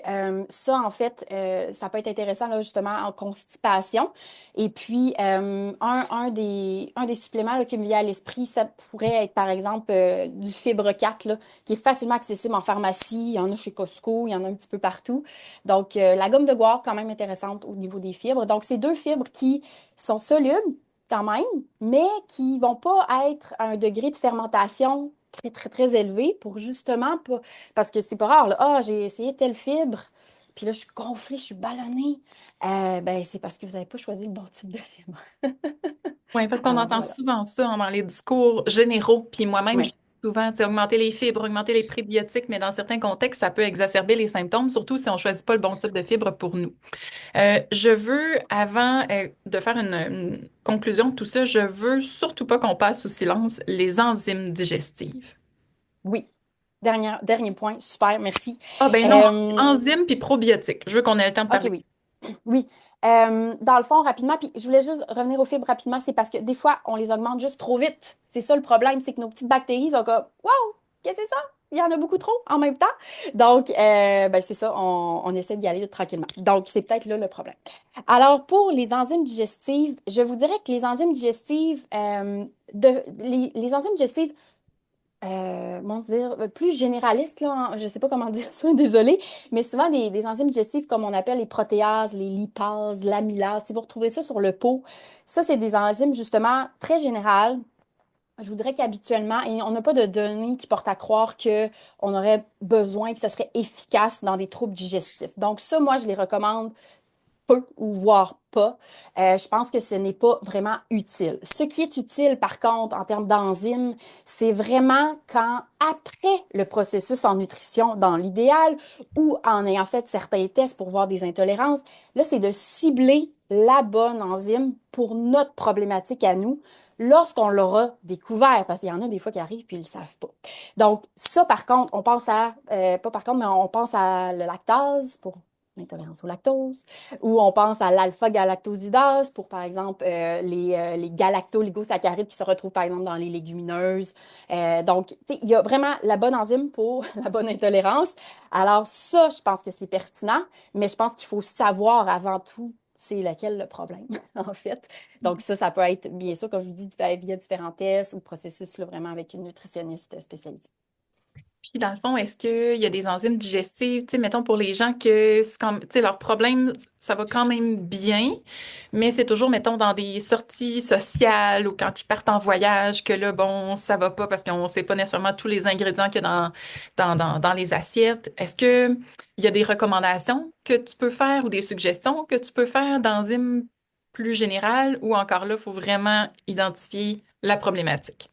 ça, en fait, ça peut être intéressant, là, justement, en constipation. Et puis, un des suppléments là, qui me vient à l'esprit, ça pourrait être, par exemple, du Fibre 4, là, qui est facilement accessible en pharmacie. Il y en a chez Costco, il y en a un petit peu partout. Donc, la gomme de Guar, quand même intéressante au niveau des fibres. Donc, c'est deux fibres qui sont solubles quand même, mais qui vont pas être à un degré de fermentation très, très, très élevé pour justement pas parce que c'est pas rare, là. Ah, j'ai essayé telle fibre, puis là, je suis gonflée, je suis ballonnée. Ben, c'est parce que vous n'avez pas choisi le bon type de fibre. Oui, parce qu'on Alors, entend voilà. souvent ça dans les discours généraux. Puis moi-même, je Oui, dis souvent, tu sais, augmenter les fibres, augmenter les prébiotiques, mais dans certains contextes, ça peut exacerber les symptômes, surtout si on ne choisit pas le bon type de fibre pour nous. Je veux, avant de faire une conclusion de tout ça, je veux surtout pas qu'on passe sous silence les enzymes digestives. oui. Dernier point, super, merci. Ah ben non, Euh, enzymes puis probiotiques. Je veux qu'on ait le temps de OK, parler. oui. Oui. Dans le fond, rapidement, puis je voulais juste revenir aux fibres rapidement, c'est parce que des fois, on les augmente juste trop vite. C'est ça le problème, c'est que nos petites bactéries sont comme Wow, qu'est-ce que c'est ça? Il y en a beaucoup trop en même temps. Donc, ben, c'est ça, on essaie d'y aller tranquillement. Donc, c'est peut-être là le problème. Alors, pour les enzymes digestives, je vous dirais que les enzymes digestives, les enzymes digestives comment dire, plus généraliste, là, je ne sais pas comment dire ça, désolée, mais souvent des enzymes digestifs comme on appelle les protéases, les lipases, l'amylase, si vous retrouvez ça sur le pot, ça, c'est des enzymes justement très générales. Je vous dirais qu'habituellement, et on n'a pas de données qui portent à croire qu'on aurait besoin, que ça serait efficace dans des troubles digestifs. Donc ça, moi, je les recommande peu ou voire pas. Je pense que ce n'est pas vraiment utile. Ce qui est utile, par contre, en termes d'enzymes, c'est vraiment quand, après le processus en nutrition, dans l'idéal, ou en ayant fait certains tests pour voir des intolérances, là, c'est de cibler la bonne enzyme pour notre problématique à nous lorsqu'on l'aura découvert, parce qu'il y en a des fois qui arrivent puis ils ne le savent pas. Donc, ça, par contre, on pense à, pas par contre, mais on pense à le lactase pour l'intolérance au lactose, ou on pense à l'alpha-galactosidase pour, par exemple, les galactoligosaccharides qui se retrouvent, par exemple, dans les légumineuses. Donc, tu sais, il y a vraiment la bonne enzyme pour la bonne intolérance. Alors, ça, je pense que c'est pertinent, mais je pense qu'il faut savoir avant tout c'est lequel le problème, en fait. Donc, ça peut être, bien sûr, comme je vous dis, via différents tests ou processus, là, vraiment avec une nutritionniste spécialisée. Puis dans le fond, est-ce qu'il y a des enzymes digestives, tu sais, mettons pour les gens que tu sais, leur problème, ça va quand même bien, mais c'est toujours, mettons, dans des sorties sociales ou quand ils partent en voyage, que là, bon, ça va pas parce qu'on sait pas nécessairement tous les ingrédients qu'il y a dans les assiettes. Est-ce que il y a des recommandations que tu peux faire ou des suggestions que tu peux faire d'enzymes plus générales ou encore là, il faut vraiment identifier la problématique?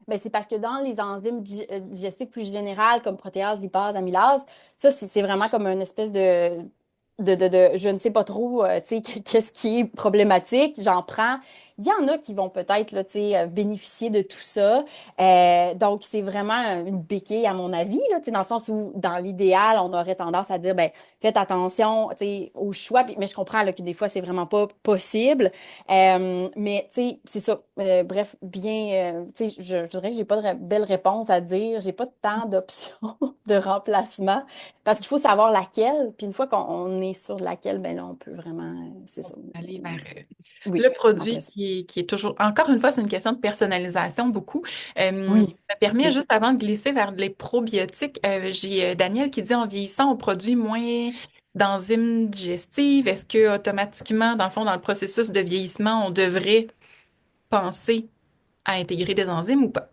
Ben, c'est parce que dans les enzymes digestives plus générales, comme protéase, lipase, amylase, ça, c'est vraiment comme une espèce je ne sais pas trop, tu sais, qu'est-ce qui est problématique. J'en prends. Il y en a qui vont peut-être, là, tu sais, bénéficier de tout ça. Donc, c'est vraiment une béquille, à mon avis, là, tu sais, dans le sens où, dans l'idéal, on aurait tendance à dire, ben, faites attention, tu sais, aux choix. Mais je comprends, là, que des fois, c'est vraiment pas possible. Mais, tu sais, c'est ça. Bref, bien, tu sais, je dirais que j'ai pas de belle réponse à dire. J'ai pas tant d'options de remplacement parce qu'il faut savoir laquelle. Puis une fois qu'on est sur laquelle, ben là, on peut vraiment, c'est ça. Aller vers Oui, le produit remplacer. qui est toujours, encore une fois, c'est une question de personnalisation beaucoup. Oui, Ça permet oui. juste avant de glisser vers les probiotiques, j'ai Daniel qui dit en vieillissant, on produit moins d'enzymes digestives. Est-ce que automatiquement, dans le fond, dans le processus de vieillissement, on devrait penser à intégrer des enzymes ou pas?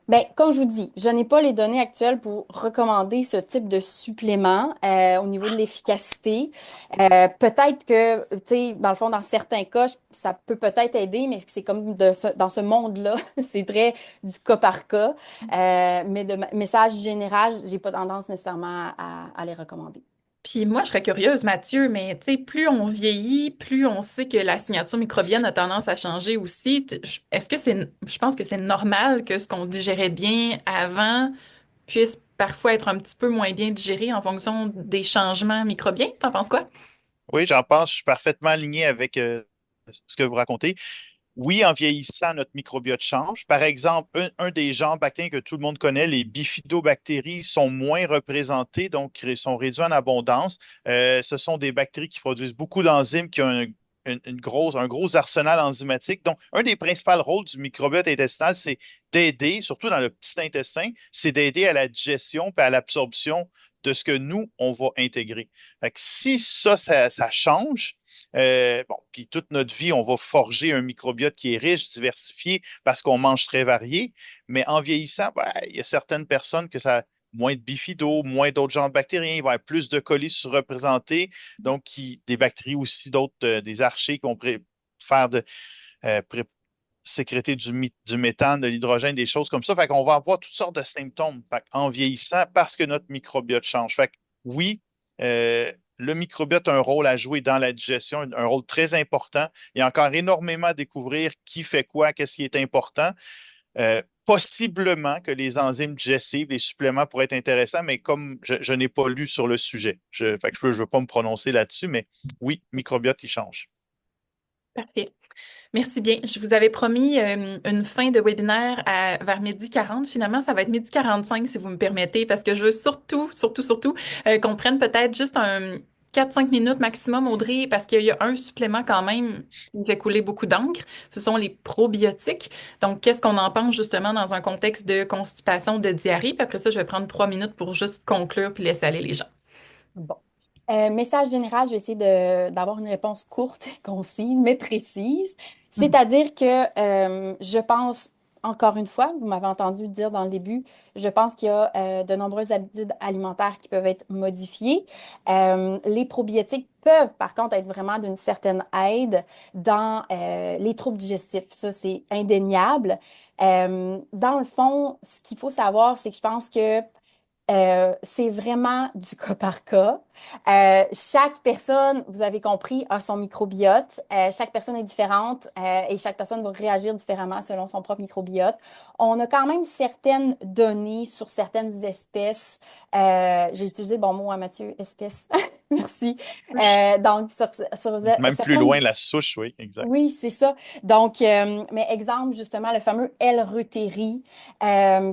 Ben, comme je vous dis, je n'ai pas les données actuelles pour recommander ce type de supplément au niveau de l'efficacité. Peut-être que, tu sais, dans le fond, dans certains cas, ça peut peut-être aider, mais c'est comme dans ce monde-là, c'est très du cas par cas. Mais de message général, j'ai pas tendance nécessairement à les recommander. Puis moi, je serais curieuse, Mathieu, mais tu sais, plus on vieillit, plus on sait que la signature microbienne a tendance à changer aussi. Est-ce que je pense que c'est normal que ce qu'on digérait bien avant puisse parfois être un petit peu moins bien digéré en fonction des changements microbiens? T'en penses quoi? Oui, j'en pense, je suis parfaitement aligné avec ce que vous racontez. Oui, en vieillissant, notre microbiote change. Par exemple, un des genres bactériens que tout le monde connaît, les bifidobactéries, sont moins représentés, donc ils sont réduits en abondance. Ce sont des bactéries qui produisent beaucoup d'enzymes, qui ont un gros arsenal enzymatique. Donc, un des principaux rôles du microbiote intestinal, c'est d'aider, surtout dans le petit intestin, c'est d'aider à la digestion et à l'absorption de ce que nous, on va intégrer. Fait que si ça change, bon, puis toute notre vie, on va forger un microbiote qui est riche, diversifié, parce qu'on mange très varié. Mais en vieillissant, ben, il y a certaines personnes que ça a moins de bifido, moins d'autres genres de bactéries, il va y avoir plus de colis surreprésentés, donc des bactéries aussi, d'autres, des archées qui vont faire euh, pré- sécréter du méthane, de l'hydrogène, des choses comme ça. Fait qu'on va avoir toutes sortes de symptômes en vieillissant parce que notre microbiote change. Fait que oui, le microbiote a un rôle à jouer dans la digestion, un rôle très important. Il y a encore énormément à découvrir qui fait quoi, qu'est-ce qui est important. Possiblement que les enzymes digestives, les suppléments pourraient être intéressants, mais comme je n'ai pas lu sur le sujet, fait que je veux pas me prononcer là-dessus, mais oui, microbiote, il change. Parfait. Merci bien. Je vous avais promis une fin de webinaire vers midi 40. Finalement, ça va être midi 45 si vous me permettez, parce que je veux surtout qu'on prenne peut-être juste un 4-5 minutes maximum, Audrey, parce qu'il y a un supplément quand même qui me fait couler beaucoup d'encre. Ce sont les probiotiques. Donc, qu'est-ce qu'on en pense justement dans un contexte de constipation, de diarrhée? Puis après ça, je vais prendre 3 minutes pour juste conclure puis laisser aller les gens. Bon. Message général, je vais essayer d'avoir une réponse courte, concise, mais précise. C'est-à-dire que je pense, encore une fois, vous m'avez entendu dire dans le début, je pense qu'il y a de nombreuses habitudes alimentaires qui peuvent être modifiées. Les probiotiques peuvent, par contre, être vraiment d'une certaine aide dans les troubles digestifs. Ça, c'est indéniable. Dans le fond, ce qu'il faut savoir, c'est que je pense que c'est vraiment du cas par cas. Chaque personne, vous avez compris, a son microbiote. Chaque personne est différente et chaque personne va réagir différemment selon son propre microbiote. On a quand même certaines données sur certaines espèces. J'ai utilisé le bon mot à Mathieu, espèces. Merci. Donc, sur Même plus certaines loin, la souche, oui, exact. oui, c'est ça. Donc, mais exemple, justement, le fameux L-Reuteri,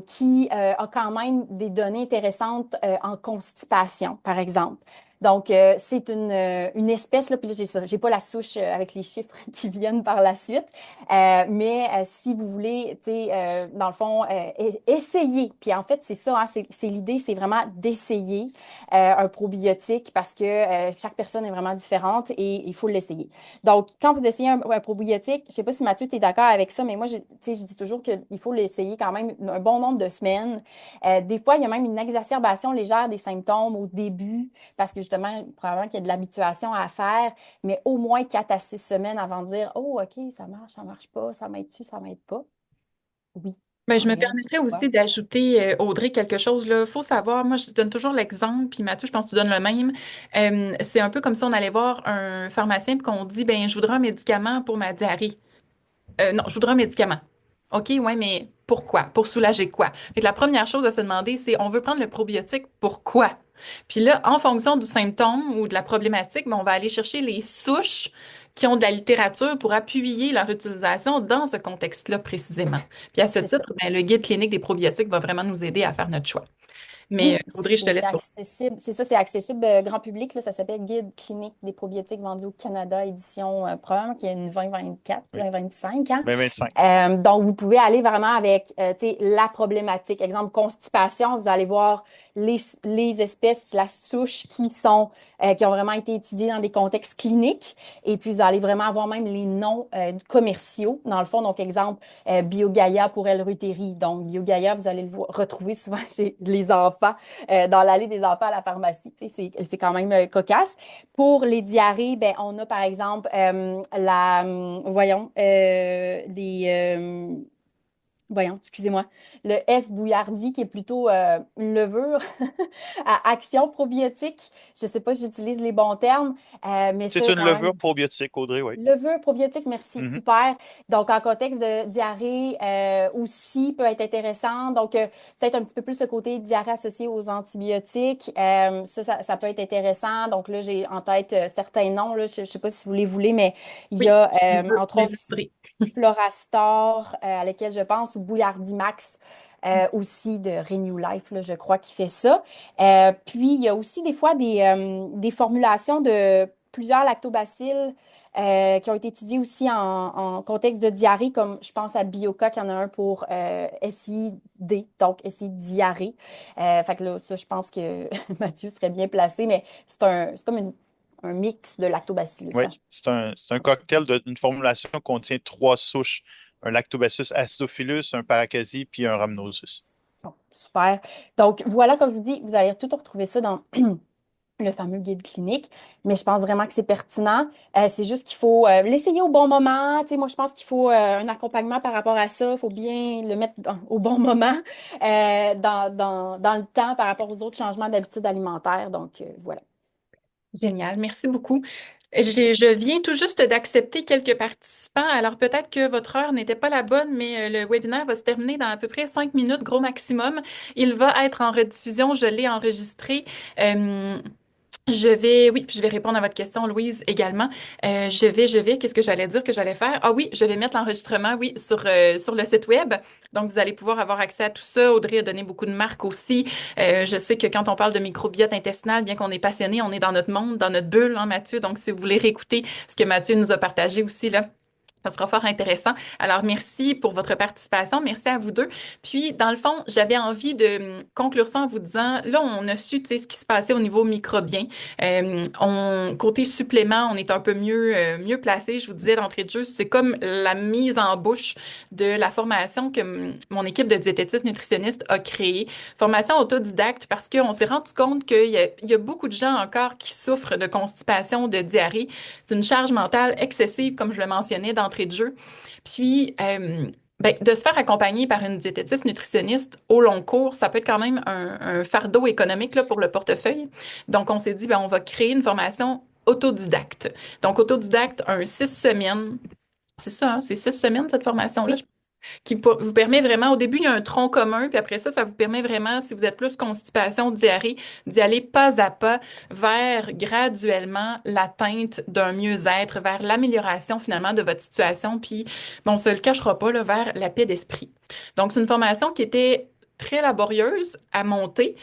qui a quand même des données intéressantes en constipation, par exemple. Donc, c'est une espèce, là, puis là, j'ai pas la souche avec les chiffres qui viennent par la suite, mais si vous voulez, tu sais, dans le fond, essayer. Puis en fait, c'est ça, hein, c'est l'idée, c'est vraiment d'essayer un probiotique parce que chaque personne est vraiment différente et il faut l'essayer. Donc, quand vous essayez un probiotique, je ne sais pas si Mathieu, tu es d'accord avec ça, mais moi, tu sais, je dis toujours qu'il faut l'essayer quand même un bon nombre de semaines. Des fois, il y a même une exacerbation légère des symptômes au début, parce que justement, probablement qu'il y a de l'habituation à faire, mais au moins 4 à 6 semaines avant de dire, oh, OK, ça marche pas, ça m'aide-tu, ça m'aide pas. Oui, Ben, je me rien que permettrais soit. aussi d'ajouter, Audrey, quelque chose là. Faut savoir, moi, je donne toujours l'exemple, puis Mathieu, je pense que tu donnes le même. C'est un peu comme si on allait voir un pharmacien et qu'on dit, ben, je voudrais un médicament pour ma diarrhée. Non, je voudrais un médicament. OK, ouais, mais pourquoi? Pour soulager quoi? Fait que la première chose à se demander, c'est on veut prendre le probiotique, pourquoi? Puis là, en fonction du symptôme ou de la problématique, ben, on va aller chercher les souches qui ont de la littérature pour appuyer leur utilisation dans ce contexte-là précisément. Puis à ce C'est ça. titre, ben, le guide clinique des probiotiques va vraiment nous aider à faire notre choix. Mais Oui, Audrey, je te c'est laisse pour... accessible. C'est ça, c'est accessible grand public. Là, ça s'appelle Guide clinique des probiotiques vendus au Canada, édition probablement qu'il y a une 2024, Oui. 2025. Hein? 2025. Donc, vous pouvez aller vraiment avec tu sais, la problématique. Exemple, constipation, vous allez voir les espèces, la souche qui ont vraiment été étudiées dans des contextes cliniques. Et puis, vous allez vraiment avoir même les noms commerciaux, dans le fond. Donc, exemple, BioGaia pour L-Reuteri. Donc, BioGaia, vous allez retrouver souvent chez les enfants, dans l'allée des enfants à la pharmacie. Tu sais, c'est quand même cocasse. Pour les diarrhées, ben, on a par exemple voyons, voyons, excusez-moi, le S. bouillardi qui est plutôt une levure à action probiotique. Je ne sais pas si j'utilise les bons termes, mais C'est ça une quand levure même. probiotique, Audrey, oui. Levure probiotique, merci, Mhm. super. Donc, en contexte de diarrhée aussi peut être intéressant. Donc, peut-être un petit peu plus le côté diarrhée associé aux antibiotiques. Ça peut être intéressant. Donc, là, j'ai en tête certains noms. Là, je ne sais pas si vous les voulez, mais il y Oui, a, je veux entre les autres, noter. Florastor, à laquelle je pense, ou Bouillardimax, aussi de Renew Life, là, je crois, qui fait ça. Puis, il y a aussi des fois des formulations de plusieurs lactobacilles qui ont été étudiés aussi en contexte de diarrhée, comme je pense à Bioca, il y en a un pour SID, donc SID diarrhée. Fait que là, ça, je pense que Mathieu serait bien placé, mais c'est comme un mix de lactobacillus, Oui, hein, c'est un cocktail d'une formulation qui contient trois souches, un Lactobacillus acidophilus, un Paracasi, puis un Rhamnosus. Bon, super. Donc, voilà, comme je vous dis, vous allez tout retrouver ça dans le fameux guide clinique, mais je pense vraiment que c'est pertinent. C'est juste qu'il faut l'essayer au bon moment. Tu sais, moi, je pense qu'il faut un accompagnement par rapport à ça. Il faut bien le mettre au bon moment, dans le temps par rapport aux autres changements d'habitude alimentaire. Donc, voilà. Génial, merci beaucoup. Je viens tout juste d'accepter quelques participants, alors peut-être que votre heure n'était pas la bonne, mais le webinaire va se terminer dans à peu près 5 minutes, gros maximum. Il va être en rediffusion, je l'ai enregistré. Euh, oui, puis je vais répondre à votre question, Louise, également. Qu'est-ce que j'allais dire que j'allais faire? Ah oui, je vais mettre l'enregistrement, oui, sur le site web. Donc, vous allez pouvoir avoir accès à tout ça. Audrey a donné beaucoup de marques aussi. Je sais que quand on parle de microbiote intestinal, bien qu'on est passionné, on est dans notre monde, dans notre bulle, hein, Mathieu. Donc, si vous voulez réécouter ce que Mathieu nous a partagé aussi, là, ça sera fort intéressant. Alors, merci pour votre participation. Merci à vous deux. Puis, dans le fond, j'avais envie de conclure ça en vous disant, là, on a su, tu sais, ce qui se passait au niveau microbien. Côté supplément, on est un peu mieux placé. Je vous disais d'entrée de jeu, c'est comme la mise en bouche de la formation que mon équipe de diététistes nutritionnistes a créée. Formation autodidacte parce qu'on s'est rendu compte qu'il y a beaucoup de gens encore qui souffrent de constipation, de diarrhée. C'est une charge mentale excessive, comme je le mentionnais d'entrée de jeu. Puis, ben, de se faire accompagner par une diététiste nutritionniste au long cours, ça peut être quand même un fardeau économique là, pour le portefeuille. Donc, on s'est dit, ben, on va créer une formation autodidacte. Donc, autodidacte, 6 semaines. C'est ça, hein, c'est 6 semaines cette formation-là Oui, vous permet vraiment, au début, il y a un tronc commun, puis après ça, ça vous permet vraiment, si vous êtes plus constipation, diarrhée, d'y aller pas à pas vers graduellement l'atteinte d'un mieux-être, vers l'amélioration finalement de votre situation, puis bon, on se le cachera pas, là, vers la paix d'esprit. Donc, c'est une formation qui était très laborieuse à monter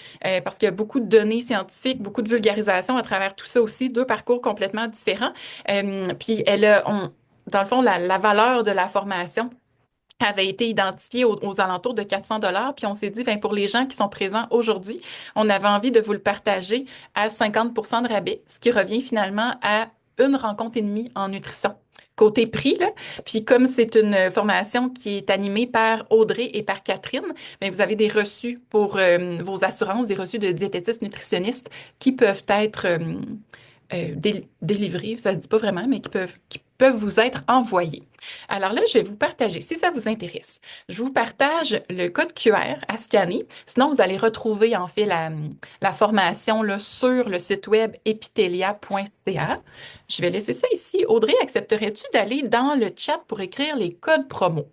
parce qu'il y a beaucoup de données scientifiques, beaucoup de vulgarisation à travers tout ça aussi, deux parcours complètement différents. Puis dans le fond, la valeur de la formation avait été identifié aux alentours de 400 dollars. Puis on s'est dit, ben, pour les gens qui sont présents aujourd'hui, on avait envie de vous le partager à 50 de rabais, ce qui revient finalement à une rencontre et demie en nutrition. Côté prix, là, puis comme c'est une formation qui est animée par Audrey et par Catherine, bien, vous avez des reçus pour vos assurances, des reçus de diététistes nutritionnistes qui peuvent être délivrés, ça se dit pas vraiment, mais qui peuvent vous être envoyés. Alors là, je vais vous partager, si ça vous intéresse, je vous partage le code QR à scanner. Sinon, vous allez retrouver en fait la formation là, sur le site web epitelia.ca. Je vais laisser ça ici. Audrey, accepterais-tu d'aller dans le chat pour écrire les codes promo?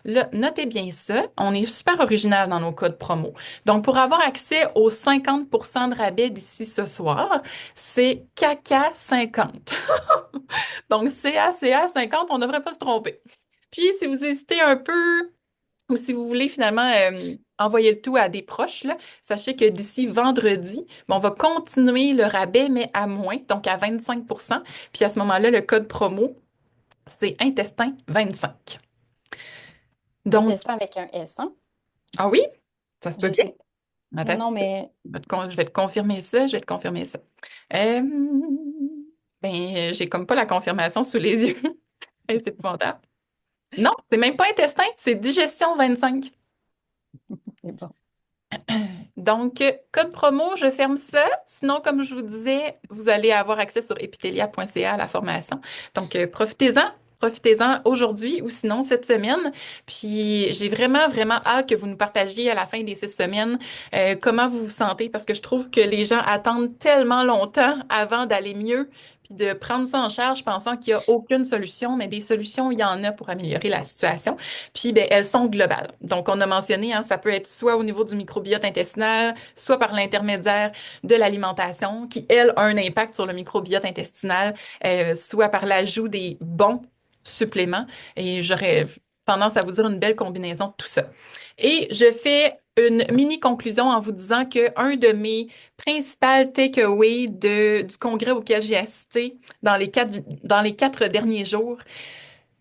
Là, notez bien ça. On est super original dans nos codes promo. Donc, pour avoir accès aux 50 de rabais d'ici ce soir, c'est CACA50. Donc, CACA50, on ne devrait pas se tromper. Puis, si vous hésitez un peu ou si vous voulez finalement envoyer le tout à des proches, là, sachez que d'ici vendredi, bon, on va continuer le rabais, mais à moins, donc à 25. Puis à ce moment-là, le code promo, c'est intestin 25. Donc, intestin avec un S, hein? ah oui, ça se peut Je bien. sais. Non, Attends, non, mais je vais te confirmer ça, je vais te confirmer ça. Euh, j'ai comme pas la confirmation sous les yeux. C'est épouvantable. Non, c'est même pas intestin, c'est digestion 25. c'est bon. Donc, code promo, je ferme ça. Sinon, comme je vous disais, vous allez avoir accès sur epitelia.ca à la formation. Donc, profitez-en. Profitez-en aujourd'hui ou sinon cette semaine. Puis, j'ai vraiment, vraiment hâte que vous nous partagiez à la fin des 6 semaines comment vous vous sentez parce que je trouve que les gens attendent tellement longtemps avant d'aller mieux puis de prendre ça en charge pensant qu'il n'y a aucune solution, mais des solutions, il y en a pour améliorer la situation. Puis, ben, elles sont globales. Donc, on a mentionné, hein, ça peut être soit au niveau du microbiote intestinal, soit par l'intermédiaire de l'alimentation, qui, elle, a un impact sur le microbiote intestinal, soit par l'ajout des bons suppléments. Et j'aurais tendance à vous dire une belle combinaison de tout ça. Et je fais une mini conclusion en vous disant que un de mes principaux takeaways du congrès auquel j'ai assisté dans les 4 derniers jours,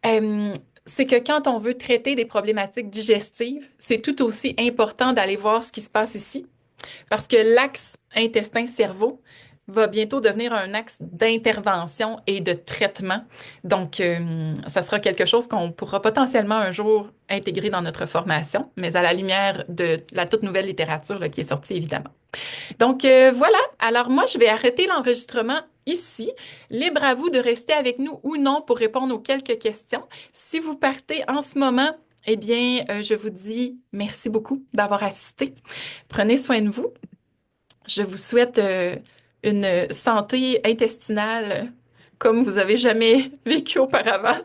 euh, c'est que quand on veut traiter des problématiques digestives, c'est tout aussi important d'aller voir ce qui se passe ici, parce que l'axe intestin-cerveau va bientôt devenir un axe d'intervention et de traitement. Donc, ça sera quelque chose qu'on pourra potentiellement un jour intégrer dans notre formation, mais à la lumière de la toute nouvelle littérature là, qui est sortie, évidemment. Donc voilà, alors moi je vais arrêter l'enregistrement ici. Libre à vous de rester avec nous ou non pour répondre aux quelques questions. Si vous partez en ce moment, eh bien, je vous dis merci beaucoup d'avoir assisté. Prenez soin de vous. Je vous souhaite une santé intestinale comme vous avez jamais vécu auparavant.